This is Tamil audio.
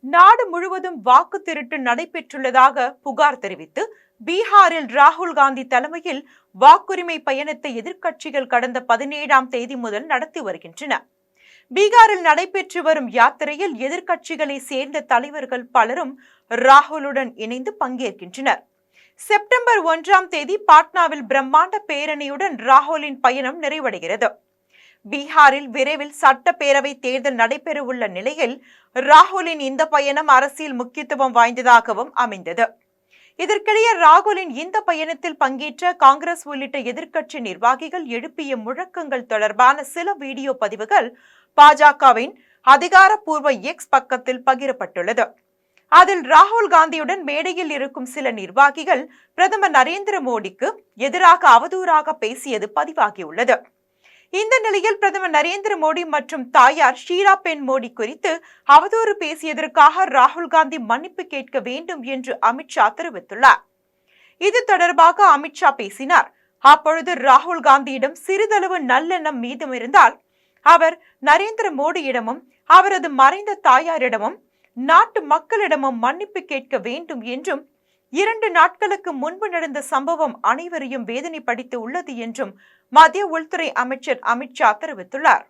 நாடு முழுவதும் வாக்கு திருட்டு நடைபெற்றுள்ளதாக புகார் தெரிவித்து பீகாரில் ராகுல் காந்தி தலைமையில் வாக்குரிமை பயணத்தை எதிர்க்கட்சிகள் கடந்த 17ஆம் தேதி முதல் நடத்தி வருகின்றன. பீகாரில் நடைபெற்று வரும் யாத்திரையில் எதிர்க்கட்சிகளை சேர்ந்த தலைவர்கள் பலரும் ராகுலுடன் இணைந்து பங்கேற்கின்றனர். செப்டம்பர் 1ஆம் தேதி பாட்னாவில் பிரம்மாண்ட பேரணியுடன் ராகுலின் பயணம் நிறைவடைகிறது. பீகாரில் விரைவில் சட்டப்பேரவை தேர்தல் நடைபெறவுள்ள நிலையில் ராகுலின் இந்த பயணம் அரசியல் முக்கியத்துவம் வாய்ந்ததாகவும் அமைந்தது. இதற்கிடையே ராகுலின் இந்த பயணத்தில் பங்கேற்ற காங்கிரஸ் உள்ளிட்ட எதிர்க்கட்சி நிர்வாகிகள் எழுப்பிய முழக்கங்கள் தொடர்பான சில வீடியோ பதிவுகள் பாஜகவின் அதிகாரப்பூர்வ எக்ஸ் பக்கத்தில் பகிரப்பட்டுள்ளது. அதில் ராகுல் காந்தியுடன் மேடையில் இருக்கும் சில நிர்வாகிகள் பிரதமர் நரேந்திர மோடிக்கு எதிராக அவதூறாக பேசியது பதிவாகியுள்ளது. இந்த நிலையில் பிரதமர் நரேந்திர மோடி மற்றும் தாயார் ஷீலா பென் மோடி குறித்து அவதூறு பேசியதற்காக ராகுல் காந்தி மன்னிப்பு கேட்க வேண்டும் என்று அமித்ஷா தெரிவித்துள்ளார். இது தொடர்பாக அமித்ஷா பேசினார். அப்பொழுது ராகுல் காந்தியிடம் சிறிதளவு நல்லெண்ணம் மீதம் இருந்தால் அவர் நரேந்திர மோடியிடமும் அவரது மறைந்த தாயாரிடமும் நாட்டு மக்களிடமும் மன்னிப்பு கேட்க வேண்டும் என்றும் 2 நாட்களுக்கு முன்பு நடந்த சம்பவம் அனைவரையும் வேதனைப்படுத்தி உள்ளது என்றும் மத்திய உள்துறை அமைச்சர் அமித்ஷா தெரிவித்துள்ளார்.